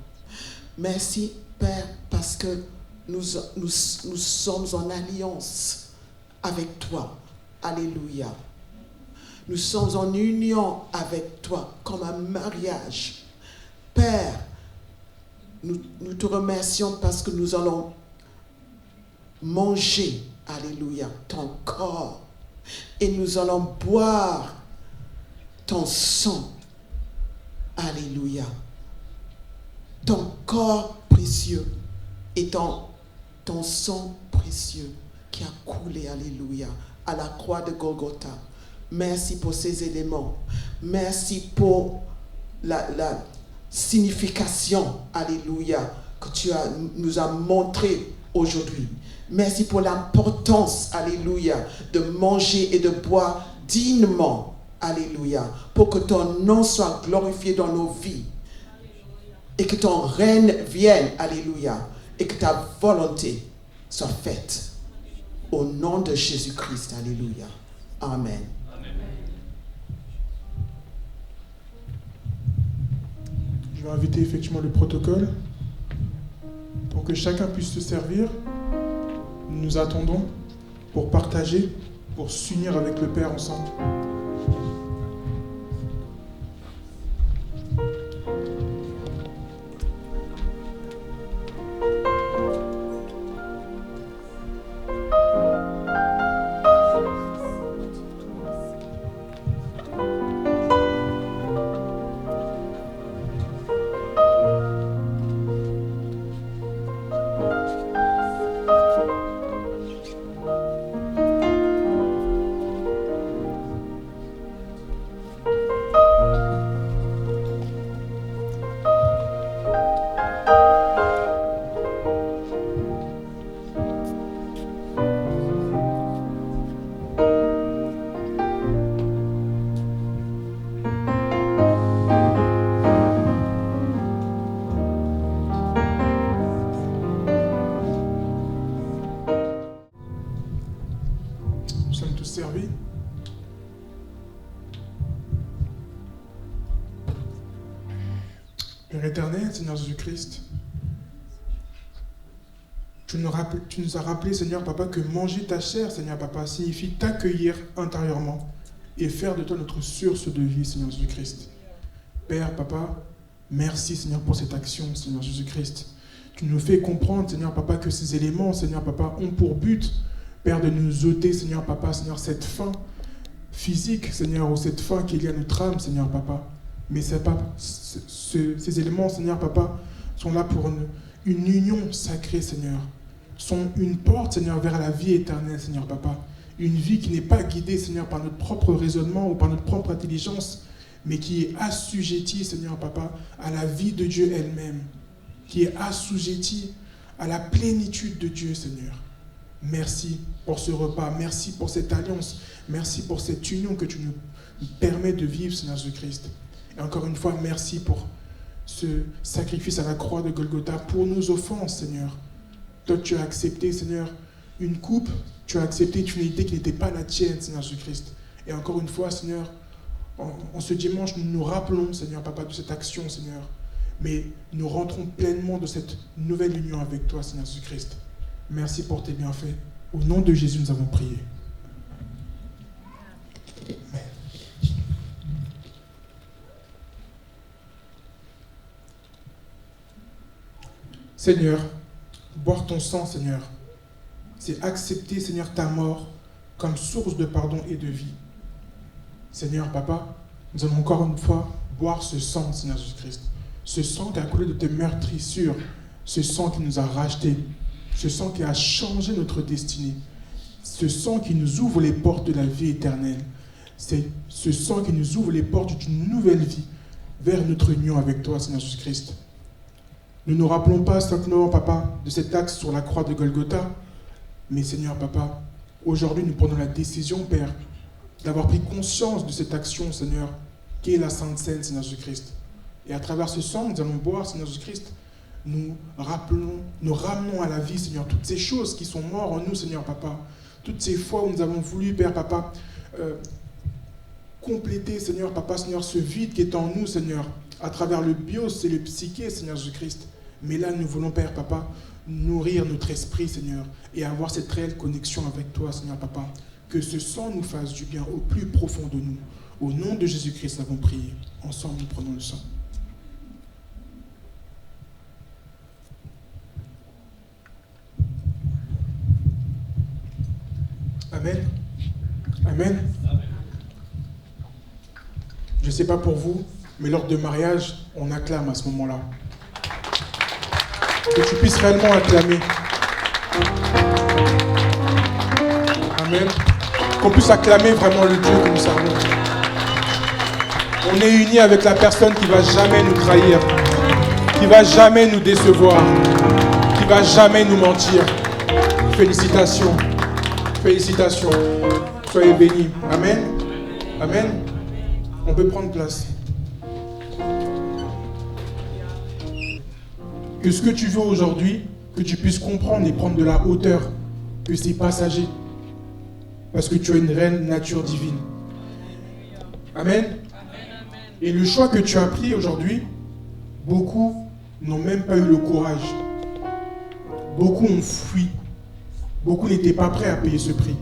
Merci, Père, parce que nous sommes en alliance avec toi. Alléluia. Nous sommes en union avec toi, comme un mariage. Père, nous te remercions parce que nous allons manger, alléluia, ton corps. Et nous allons boire ton sang. Alléluia. Ton corps précieux et ton sang précieux qui a coulé, alléluia, à la croix de Golgotha. Merci pour ces éléments. Merci pour la signification, alléluia, que nous as montré aujourd'hui. Merci pour l'importance, alléluia, de manger et de boire dignement, alléluia, pour que ton nom soit glorifié dans nos vies et que ton règne vienne, alléluia, et que ta volonté soit faite. Au nom de Jésus-Christ, alléluia. Amen. Je vais inviter effectivement le protocole pour que chacun puisse se servir. Nous attendons pour partager, pour s'unir avec le Père ensemble. Père éternel, Seigneur Jésus-Christ, tu nous as rappelé, Seigneur Papa, que manger ta chair, Seigneur Papa, signifie t'accueillir intérieurement et faire de toi notre source de vie, Seigneur Jésus-Christ. Père, Papa, merci, Seigneur, pour cette action, Seigneur Jésus-Christ. Tu nous fais comprendre, Seigneur Papa, que ces éléments, Seigneur Papa, ont pour but, Père, de nous ôter, Seigneur Papa, Seigneur, cette faim physique, Seigneur, ou cette faim qu'il y a à notre âme, Seigneur Papa. Mais ces éléments, Seigneur Papa, sont là pour une union sacrée, Seigneur. Sont une porte, Seigneur, vers la vie éternelle, Seigneur Papa. Une vie qui n'est pas guidée, Seigneur, par notre propre raisonnement ou par notre propre intelligence, mais qui est assujettie, Seigneur Papa, à la vie de Dieu elle-même, qui est assujettie à la plénitude de Dieu, Seigneur. Merci pour ce repas, merci pour cette alliance, merci pour cette union que tu nous permets de vivre, Seigneur Jésus-Christ. Et encore une fois, merci pour ce sacrifice à la croix de Golgotha pour nos offenses, Seigneur. Toi, tu as accepté, Seigneur, une coupe, tu as accepté une unité qui n'était pas la tienne, Seigneur Jésus-Christ. Et encore une fois, Seigneur, en ce dimanche, nous nous rappelons, Seigneur Papa, de cette action, Seigneur. Mais nous rentrons pleinement de cette nouvelle union avec toi, Seigneur Jésus-Christ. Merci pour tes bienfaits. Au nom de Jésus, nous avons prié. Amen. Seigneur, boire ton sang, Seigneur, c'est accepter, Seigneur, ta mort comme source de pardon et de vie. Seigneur, Papa, nous allons encore une fois boire ce sang, Seigneur Jésus-Christ. Ce sang qui a coulé de tes meurtrissures, ce sang qui nous a rachetés, ce sang qui a changé notre destinée, ce sang qui nous ouvre les portes de la vie éternelle. C'est ce sang qui nous ouvre les portes d'une nouvelle vie vers notre union avec toi, Seigneur Jésus-Christ. Nous ne nous rappelons pas simplement, Papa, de cet acte sur la croix de Golgotha, mais Seigneur, Papa, aujourd'hui nous prenons la décision, Père, d'avoir pris conscience de cette action, Seigneur, qui est la Sainte Seine, Seigneur Jésus-Christ. Et à travers ce sang, nous allons boire, Seigneur Jésus-Christ, nous ramenons à la vie, Seigneur, toutes ces choses qui sont mortes en nous, Seigneur, Papa. Toutes ces fois où nous avons voulu, Père, Papa, compléter, Seigneur, Papa, Seigneur, ce vide qui est en nous, Seigneur, à travers le bios et le psyché, Seigneur Jésus-Christ. Mais là, nous voulons, Père, Papa, nourrir notre esprit, Seigneur, et avoir cette réelle connexion avec toi, Seigneur, Papa. Que ce sang nous fasse du bien au plus profond de nous. Au nom de Jésus-Christ, nous avons prié. Ensemble, nous prenons le sang. Amen. Amen. Je ne sais pas pour vous, mais lors de mariage, on acclame à ce moment-là. Que tu puisses réellement acclamer. Amen. Qu'on puisse acclamer vraiment le Dieu que nous servons. On est unis avec la personne qui ne va jamais nous trahir, qui ne va jamais nous décevoir, qui ne va jamais nous mentir. Félicitations. Félicitations. Soyez bénis. Amen. Amen. On peut prendre place. Que ce que tu veux aujourd'hui, que tu puisses comprendre et prendre de la hauteur, que c'est passager. Parce que tu as une réelle nature divine. Amen. Et le choix que tu as pris aujourd'hui, beaucoup n'ont même pas eu le courage. Beaucoup ont fui. Beaucoup n'étaient pas prêts à payer ce prix,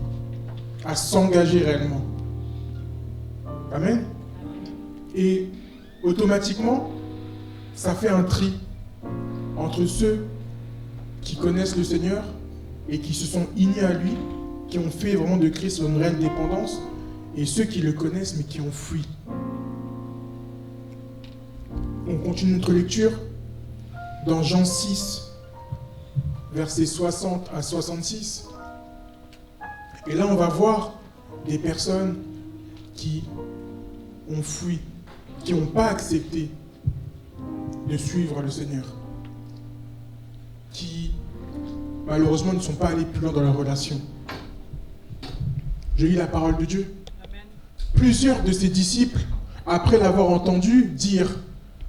à s'engager réellement. Amen. Et automatiquement, ça fait un tri entre ceux qui connaissent le Seigneur et qui se sont unis à lui, qui ont fait vraiment de Christ une réelle dépendance, et ceux qui le connaissent mais qui ont fui. On continue notre lecture dans Jean 6, versets 60 à 66. Et là, on va voir des personnes qui ont fui, qui n'ont pas accepté de suivre le Seigneur, qui malheureusement ne sont pas allés plus loin dans leur relation. Je lis la parole de Dieu. Amen. Plusieurs de ses disciples, après l'avoir entendu, dirent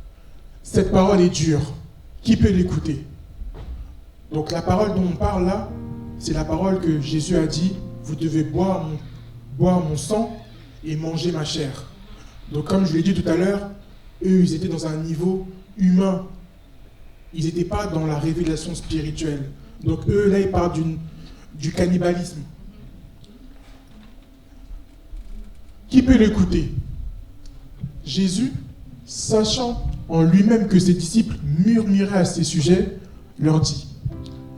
« Cette parole est dure, qui peut l'écouter ?» Donc la parole dont on parle là, c'est la parole que Jésus a dit « Vous devez boire mon sang et manger ma chair ». Donc comme je l'ai dit tout à l'heure, eux, ils étaient dans un niveau humains. Ils n'étaient pas dans la révélation spirituelle. Donc eux, là, ils parlent du cannibalisme. Qui peut l'écouter? Jésus, sachant en lui-même que ses disciples murmuraient à ces sujets, leur dit: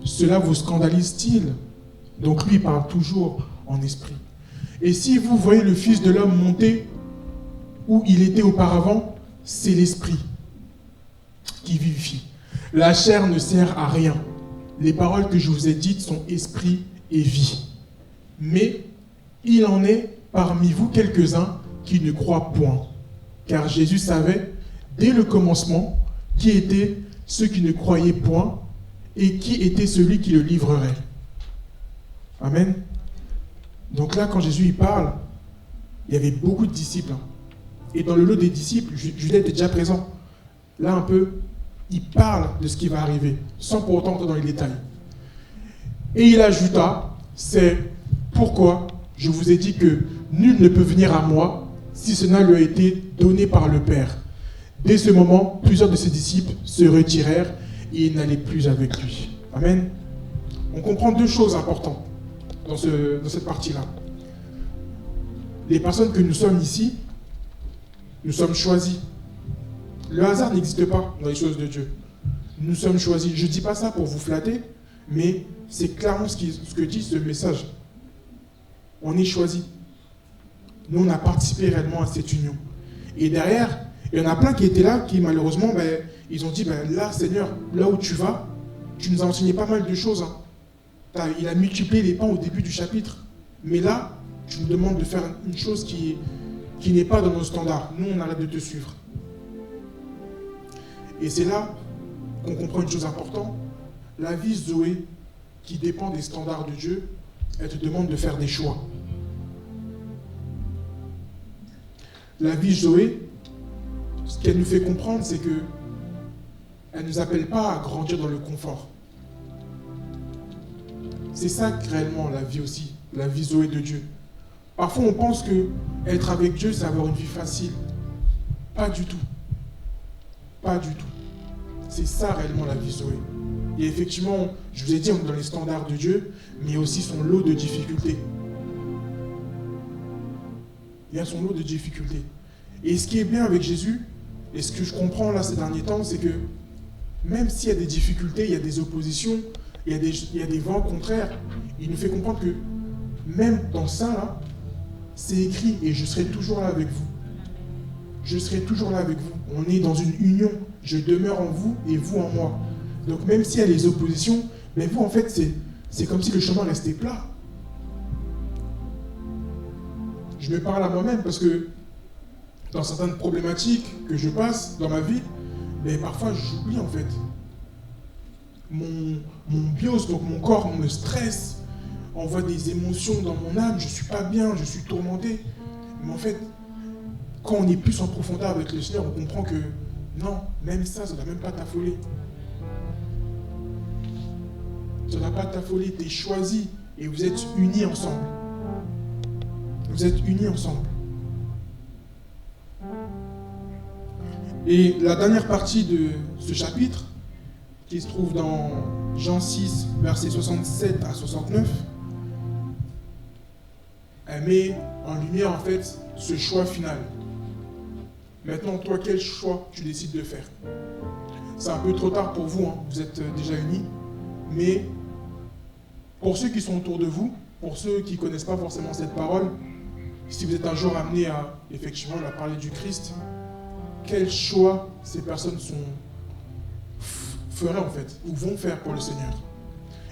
cela vous scandalise-t-il? Donc lui parle toujours en esprit. Et si vous voyez le Fils de l'homme monter où il était auparavant, c'est l'esprit qui vivifie. La chair ne sert à rien. Les paroles que je vous ai dites sont esprit et vie. Mais il en est parmi vous quelques-uns qui ne croient point. Car Jésus savait dès le commencement qui étaient ceux qui ne croyaient point et qui était celui qui le livrerait. Amen. Donc là, quand Jésus y parle, il y avait beaucoup de disciples. Et dans le lot des disciples, Judas était déjà présent. Là, un peu, il parle de ce qui va arriver, sans pour autant entrer dans les détails. Et il ajouta, c'est pourquoi je vous ai dit que nul ne peut venir à moi si cela lui a été donné par le Père. Dès ce moment, plusieurs de ses disciples se retirèrent et ils n'allaient plus avec lui. Amen. On comprend deux choses importantes dans cette partie-là. Les personnes que nous sommes ici, nous sommes choisis. Le hasard n'existe pas dans les choses de Dieu. Nous sommes choisis. Je ne dis pas ça pour vous flatter, mais c'est clairement ce que dit ce message. On est choisis. Nous, on a participé réellement à cette union. Et derrière, il y en a plein qui étaient là, qui malheureusement, ils ont dit, là, Seigneur, là où tu vas, tu nous as enseigné pas mal de choses. Il a multiplié les pains au début du chapitre. Mais là, tu nous demandes de faire une chose qui n'est pas dans nos standards. Nous, on arrête de te suivre. Et c'est là qu'on comprend une chose importante. La vie Zoé, qui dépend des standards de Dieu, elle te demande de faire des choix. La vie Zoé, ce qu'elle nous fait comprendre, c'est que elle ne nous appelle pas à grandir dans le confort. C'est ça réellement la vie aussi, la vie Zoé de Dieu. Parfois on pense que être avec Dieu, c'est avoir une vie facile. Pas du tout. Pas du tout. C'est ça réellement la vie Zoé. Et effectivement, je vous ai dit, on est dans les standards de Dieu, mais il y a aussi son lot de difficultés. Il y a son lot de difficultés. Et ce qui est bien avec Jésus, et ce que je comprends là ces derniers temps, c'est que même s'il y a des difficultés, il y a des oppositions, il y a des vents contraires, il nous fait comprendre que même dans ça, là, c'est écrit et je serai toujours là avec vous. Je serai toujours là avec vous. On est dans une union. Je demeure en vous et vous en moi. Donc même s'il y a les oppositions, mais vous en fait, c'est comme si le chemin restait plat. Je me parle à moi-même parce que dans certaines problématiques que je passe dans ma vie, mais parfois j'oublie en fait. Mon bios, donc mon corps me stresse, envoie des émotions dans mon âme, je ne suis pas bien, je suis tourmenté. Mais en fait, quand on est plus en profondeur avec le Seigneur, on comprend que non, même ça ne doit même pas t'affoler. Ça ne doit pas t'affoler, tu es choisi et vous êtes unis ensemble. Vous êtes unis ensemble. Et la dernière partie de ce chapitre, qui se trouve dans Jean 6, versets 67 à 69, elle met en lumière en fait ce choix final. Maintenant, toi, quel choix tu décides de faire? C'est un peu trop tard pour vous, vous êtes déjà unis, mais pour ceux qui sont autour de vous, pour ceux qui ne connaissent pas forcément cette parole, si vous êtes un jour amené à effectivement la parler du Christ, quel choix ces personnes feraient en fait, ou vont faire pour le Seigneur?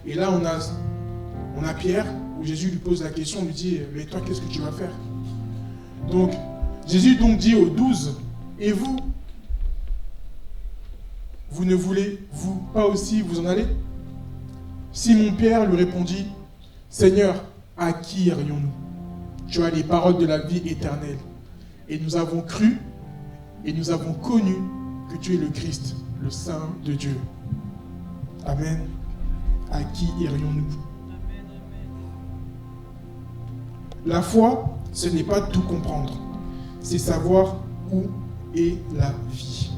Et là, on a Pierre, où Jésus lui pose la question, lui dit, mais toi, qu'est-ce que tu vas faire? Donc, Jésus donc dit aux 12, et vous, vous ne voulez-vous pas aussi vous en aller? Simon-Pierre lui répondit, Seigneur, à qui irions-nous? Tu as les paroles de la vie éternelle. Et nous avons cru et nous avons connu que tu es le Christ, le Saint de Dieu. Amen. À qui irions-nous? La foi, ce n'est pas tout comprendre. C'est savoir où est la vie.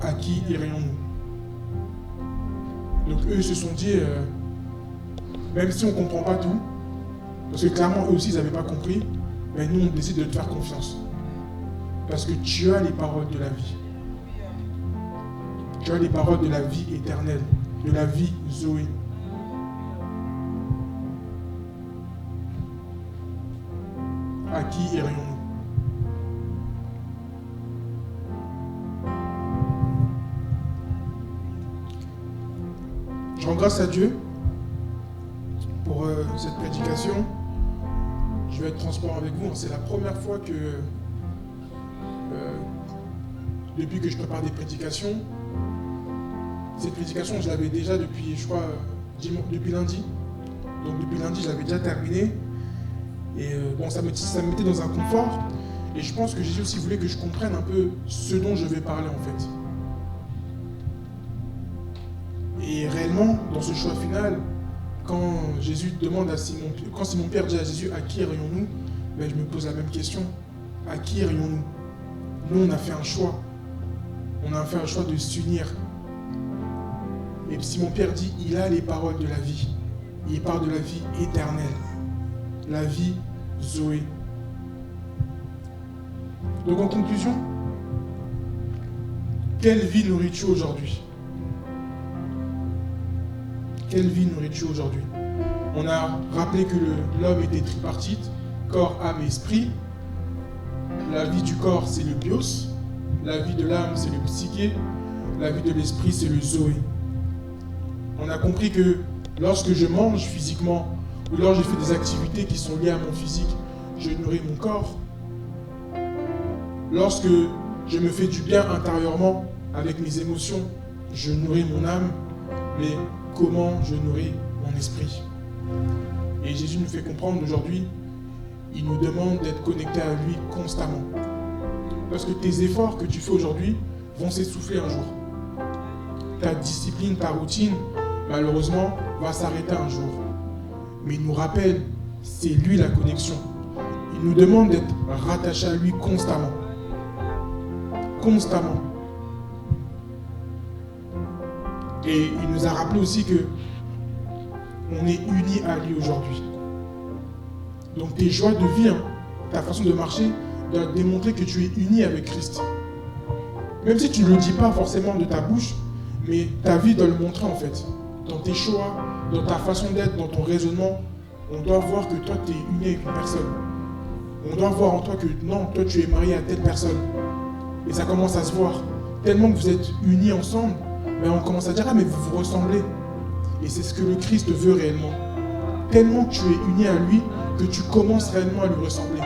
à qui irions-nous? Donc eux se sont dit, même si on ne comprend pas tout, parce que clairement eux aussi ils n'avaient pas compris, mais nous on décide de te faire confiance. Parce que tu as les paroles de la vie. Tu as les paroles de la vie éternelle, de la vie Zoé. À qui irions-nous? Je rends grâce à Dieu pour cette prédication. Je vais être transparent avec vous. C'est la première fois que, depuis que je prépare des prédications, cette prédication, je l'avais déjà depuis, je crois, depuis lundi. Donc depuis lundi, je l'avais déjà terminée. Et bon, ça me mettait dans un confort. Et je pense que Jésus aussi voulait que je comprenne un peu ce dont je vais parler en fait. Et réellement, dans ce choix final, quand Jésus demande à Simon, quand Simon Pierre dit à Jésus à qui irions-nous, ben, je me pose la même question. À qui irions-nous? Nous, on a fait un choix. On a fait un choix de s'unir. Et Simon Pierre dit, il a les paroles de la vie. Il parle de la vie éternelle. La vie Zoé. Donc en conclusion, quelle vie nourris-tu aujourd'hui? Quelle vie nourris-tu aujourd'hui? On a rappelé que l'homme était tripartite, corps, âme et esprit. La vie du corps, c'est le bios. La vie de l'âme, c'est le psyché. La vie de l'esprit, c'est le Zoé. On a compris que lorsque je mange physiquement, ou lorsque je fais des activités qui sont liées à mon physique, je nourris mon corps. Lorsque je me fais du bien intérieurement avec mes émotions, je nourris mon âme. Mais comment je nourris mon esprit? Et Jésus nous fait comprendre aujourd'hui, il nous demande d'être connectés à lui constamment. Parce que tes efforts que tu fais aujourd'hui vont s'essouffler un jour. Ta discipline, ta routine, malheureusement, va s'arrêter un jour. Mais il nous rappelle, c'est lui la connexion. Il nous demande d'être rattachés à lui constamment. Constamment. Et il nous a rappelé aussi que on est unis à lui aujourd'hui. Donc tes joies de vie, ta façon de marcher, doit démontrer que tu es uni avec Christ. Même si tu ne le dis pas forcément de ta bouche, mais ta vie doit le montrer en fait. Dans tes choix, dans ta façon d'être, dans ton raisonnement, on doit voir que toi tu es uni avec une personne. On doit voir en toi que non, toi tu es marié à telle personne. Et ça commence à se voir. Tellement que vous êtes unis ensemble, mais on commence à dire, ah mais vous vous ressemblez. Et c'est ce que le Christ veut réellement. Tellement que tu es uni à lui, que tu commences réellement à lui ressembler.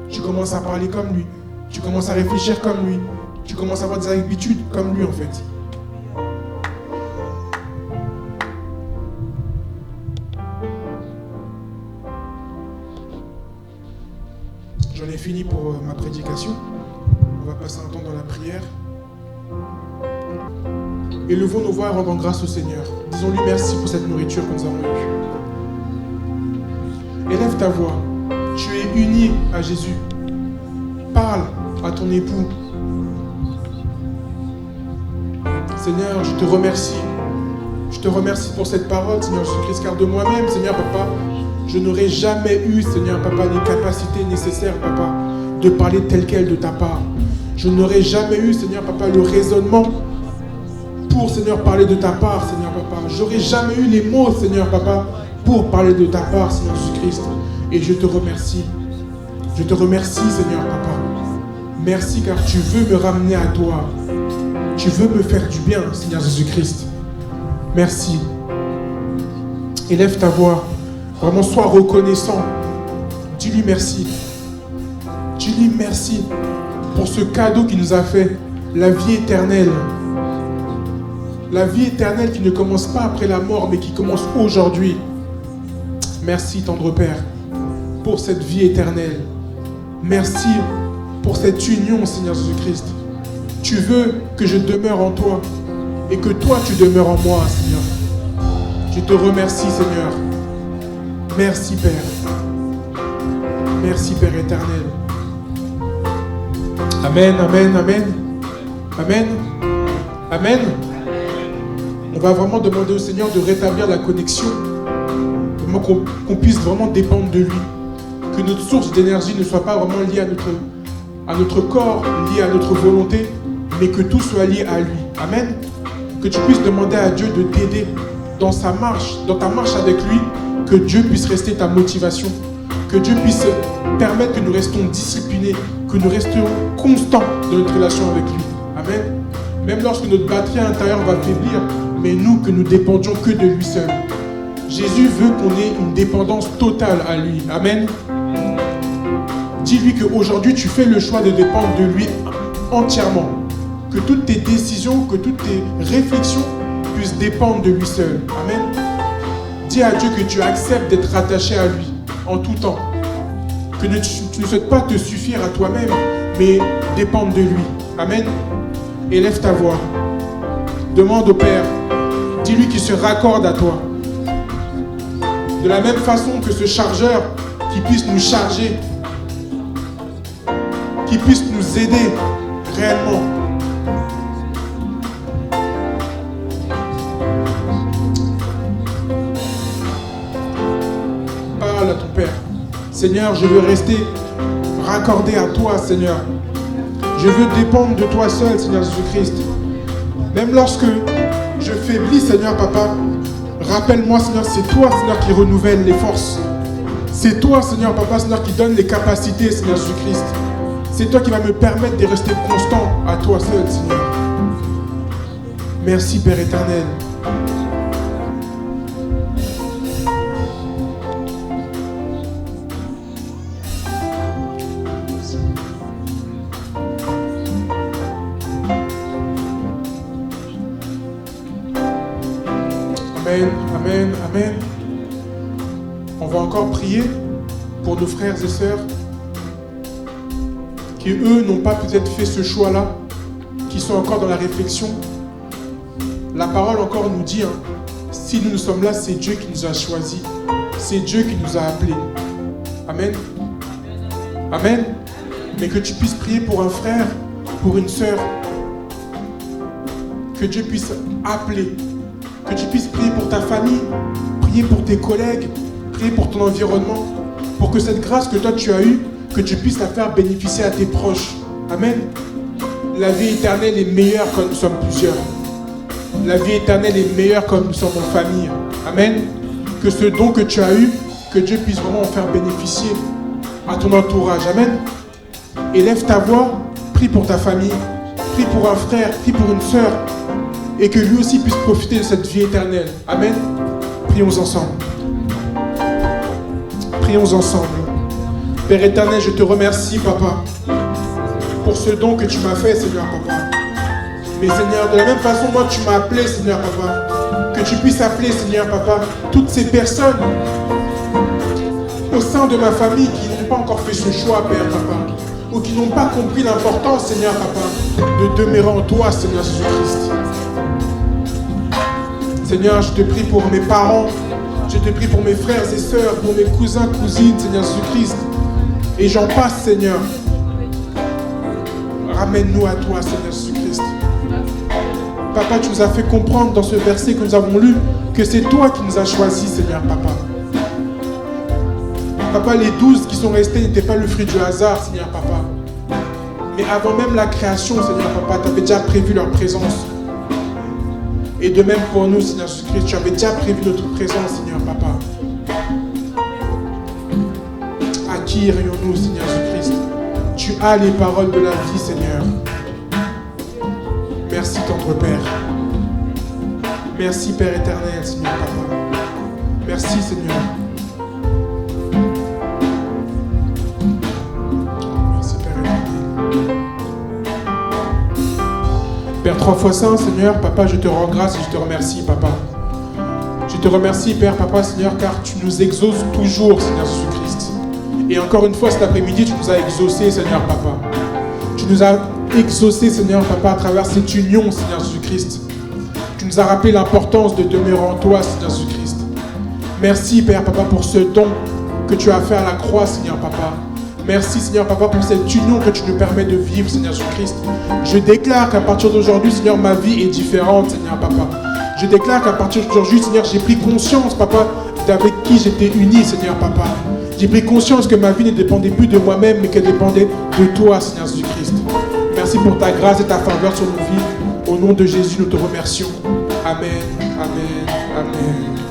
Tu commences à parler comme lui. Tu commences à réfléchir comme lui. Tu commences à avoir des habitudes comme lui en fait. J'en ai fini pour ma prédication. On va passer un temps dans la prière. Élevons nos voix et rendons grâce au Seigneur. Disons-lui merci pour cette nourriture que nous avons eue. Élève ta voix. Tu es uni à Jésus. Parle à ton époux. Seigneur, je te remercie. Je te remercie pour cette parole, Seigneur Jésus-Christ, car de moi-même, Seigneur Papa, je n'aurais jamais eu, Seigneur Papa, les capacités nécessaires, Papa, de parler tel quel de ta part. Je n'aurais jamais eu, Seigneur Papa, le raisonnement pour, Seigneur, parler de ta part, Seigneur Papa. J'aurais jamais eu les mots, Seigneur Papa, pour parler de ta part, Seigneur Jésus-Christ. Et je te remercie. Je te remercie, Seigneur Papa. Merci car tu veux me ramener à toi. Tu veux me faire du bien, Seigneur Jésus-Christ. Merci. Élève ta voix. Vraiment, sois reconnaissant. Dis-lui merci. Dis-lui merci pour ce cadeau qu'il nous a fait. La vie éternelle. La vie éternelle qui ne commence pas après la mort, mais qui commence aujourd'hui. Merci, tendre Père, pour cette vie éternelle. Merci pour cette union, Seigneur Jésus-Christ. Tu veux que je demeure en toi et que toi, tu demeures en moi, Seigneur. Je te remercie, Seigneur. Merci, Père. Merci, Père éternel. Amen, amen, amen. Amen. Amen. On va vraiment demander au Seigneur de rétablir la connexion, vraiment qu'on puisse vraiment dépendre de lui. Que notre source d'énergie ne soit pas vraiment liée à notre corps, liée à notre volonté, mais que tout soit lié à lui. Amen. Que tu puisses demander à Dieu de t'aider dans ta marche avec lui, que Dieu puisse rester ta motivation, que Dieu puisse permettre que nous restons disciplinés, que nous restions constants dans notre relation avec lui. Amen. Même lorsque notre batterie intérieure va faiblir, mais nous, que nous dépendions que de lui seul. Jésus veut qu'on ait une dépendance totale à lui. Amen. Dis-lui qu'aujourd'hui, tu fais le choix de dépendre de lui entièrement. Que toutes tes décisions, que toutes tes réflexions puissent dépendre de lui seul. Amen. Dis à Dieu que tu acceptes d'être rattaché à lui en tout temps. Que tu ne souhaites pas te suffire à toi-même, mais dépendre de lui. Amen. Élève ta voix. Demande au Père. Dis-lui qu'il se raccorde à toi. De la même façon que ce chargeur qui puisse nous charger, qui puisse nous aider réellement. Parle à ton Père. Seigneur, je veux rester raccordé à toi, Seigneur. Je veux dépendre de toi seul, Seigneur Jésus-Christ. Même lorsque je faiblis, Seigneur Papa, rappelle-moi, Seigneur, c'est toi, Seigneur, qui renouvelle les forces. C'est toi, Seigneur Papa, Seigneur, qui donne les capacités, Seigneur Jésus-Christ. C'est toi qui vas me permettre de rester constant à toi seul, Seigneur. Merci, Père éternel. Amen, amen, amen. On va encore prier pour nos frères et sœurs qui, eux, n'ont pas peut-être fait ce choix-là, qui sont encore dans la réflexion. La parole encore nous dit, si nous sommes là, c'est Dieu qui nous a choisis. C'est Dieu qui nous a appelés. Amen. Amen. Mais que tu puisses prier pour un frère, pour une sœur. Que Dieu puisse appeler. Que tu puisses prier pour ta famille, prier pour tes collègues, prier pour ton environnement, pour que cette grâce que toi tu as eue, que tu puisses la faire bénéficier à tes proches. Amen. La vie éternelle est meilleure quand nous sommes plusieurs. La vie éternelle est meilleure quand nous sommes en famille. Amen. Que ce don que tu as eu, que Dieu puisse vraiment en faire bénéficier à ton entourage. Amen. Élève ta voix, prie pour ta famille, prie pour un frère, prie pour une sœur, et que lui aussi puisse profiter de cette vie éternelle. Amen. Prions ensemble. Prions ensemble. Père éternel, je te remercie, Papa, pour ce don que tu m'as fait, Seigneur, Papa. Mais Seigneur, de la même façon, moi, tu m'as appelé, Seigneur, Papa. Que tu puisses appeler, Seigneur, Papa, toutes ces personnes au sein de ma famille qui n'ont pas encore fait ce choix, Père, Papa, ou qui n'ont pas compris l'importance, Seigneur, Papa, de demeurer en toi, Seigneur Jésus-Christ. Seigneur, je te prie pour mes parents, je te prie pour mes frères et sœurs, pour mes cousins, cousines, Seigneur Jésus-Christ. Et j'en passe, Seigneur. Ramène-nous à toi, Seigneur Jésus-Christ. Papa, tu nous as fait comprendre dans ce verset que nous avons lu que c'est toi qui nous as choisis, Seigneur, Papa. Papa, les 12 qui sont restés n'étaient pas le fruit du hasard, Seigneur, Papa. Mais avant même la création, Seigneur, Papa, tu avais déjà prévu leur présence. Et de même pour nous, Seigneur Jésus-Christ, tu avais déjà prévu notre présence, Seigneur, Papa. À qui irions-nous, Seigneur Jésus-Christ? Tu as les paroles de la vie, Seigneur. Merci, tendre Père. Merci, Père éternel, Seigneur, Papa. Merci, Seigneur. Merci, Père éternel. Père 3 fois saint, Seigneur, Papa, je te rends grâce et je te remercie, Papa. Je te remercie, Père, Papa, Seigneur, car tu nous exauces toujours, Seigneur Jésus-Christ. Et encore une fois, cet après-midi, tu nous as exaucés, Seigneur, Papa. Tu nous as exaucés, Seigneur, Papa, à travers cette union, Seigneur Jésus-Christ. Tu nous as rappelé l'importance de demeurer en toi, Seigneur Jésus-Christ. Merci, Père, Papa, pour ce don que tu as fait à la croix, Seigneur, Papa. Merci, Seigneur Papa, pour cette union que tu nous permets de vivre, Seigneur Jésus-Christ. Je déclare qu'à partir d'aujourd'hui, Seigneur, ma vie est différente, Seigneur Papa. Je déclare qu'à partir d'aujourd'hui, Seigneur, j'ai pris conscience, Papa, d'avec qui j'étais uni, Seigneur Papa. J'ai pris conscience que ma vie ne dépendait plus de moi-même, mais qu'elle dépendait de toi, Seigneur Jésus-Christ. Merci pour ta grâce et ta faveur sur nos vies. Au nom de Jésus, nous te remercions. Amen, amen, amen.